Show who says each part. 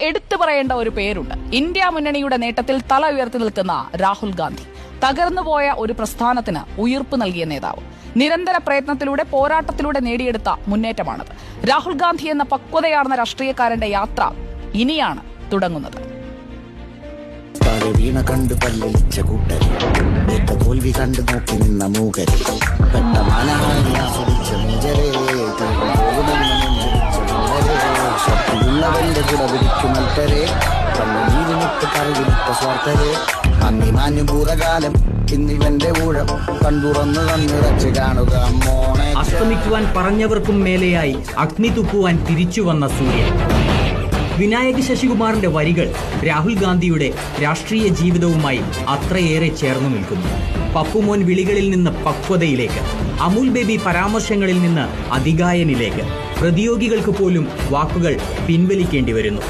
Speaker 1: എടുത്തു പറയേണ്ട ഒരു പേരുണ്ട്. ഇന്ത്യ മുന്നണിയുടെ നേട്ടത്തിൽ തല ഉയർത്തി നിൽക്കുന്ന രാഹുൽ ഗാന്ധി. തകർന്നുപോയ ഒരു പ്രസ്ഥാനത്തിന് ഉയിർപ്പ് നൽകിയ നേതാവ്. നിരന്തര പ്രയത്നത്തിലൂടെ, പോരാട്ടത്തിലൂടെ നേടിയെടുത്ത മുന്നേറ്റമാണത്. രാഹുൽ ഗാന്ധി എന്ന പക്വതയാർന്ന രാഷ്ട്രീയക്കാരന്റെ യാത്ര ഇനിയാണ് തുടങ്ങുന്നത്.
Speaker 2: വീണ കണ്ട് പല്ലിച്ച കൂട്ടര്, തോൽവി കണ്ട് നോക്കി നിന്ന മൂകര്, ശക്തിയുള്ളവന്റെ കൂടെ വിളിക്കും മൽക്കരെ, കണ്ണീരിനിട്ട് കറിവിട്ട സ്വാർത്ഥരെ, അന്നി മാഞ്ഞു ഭൂതകാലം ഇന്നിവന്റെ ഊഴം കൺതുറന്ന് കണ്ണിറച്ച് കാണുക മോണെ.
Speaker 3: അസ്തമിക്കുവാൻ പറഞ്ഞവർക്കും മേലെയായി അഗ്നി തുപ്പുവാൻ തിരിച്ചു വന്ന സൂര്യൻ. വിനായക് ശശികുമാറിന്റെ വരികൾ രാഹുൽ ഗാന്ധിയുടെ രാഷ്ട്രീയ ജീവിതവുമായി അത്രയേറെ ചേർന്നു നിൽക്കുന്നു. പപ്പുമോൻ വിളികളിൽ നിന്ന് പക്വതയിലേക്ക്, അമൂൽ ബേബി പരാമർശങ്ങളിൽ നിന്ന് അതികായനിലേക്ക് പ്രതിയോഗികൾക്ക് പോലും വാക്കുകൾ പിൻവലിക്കേണ്ടി വരുന്നു.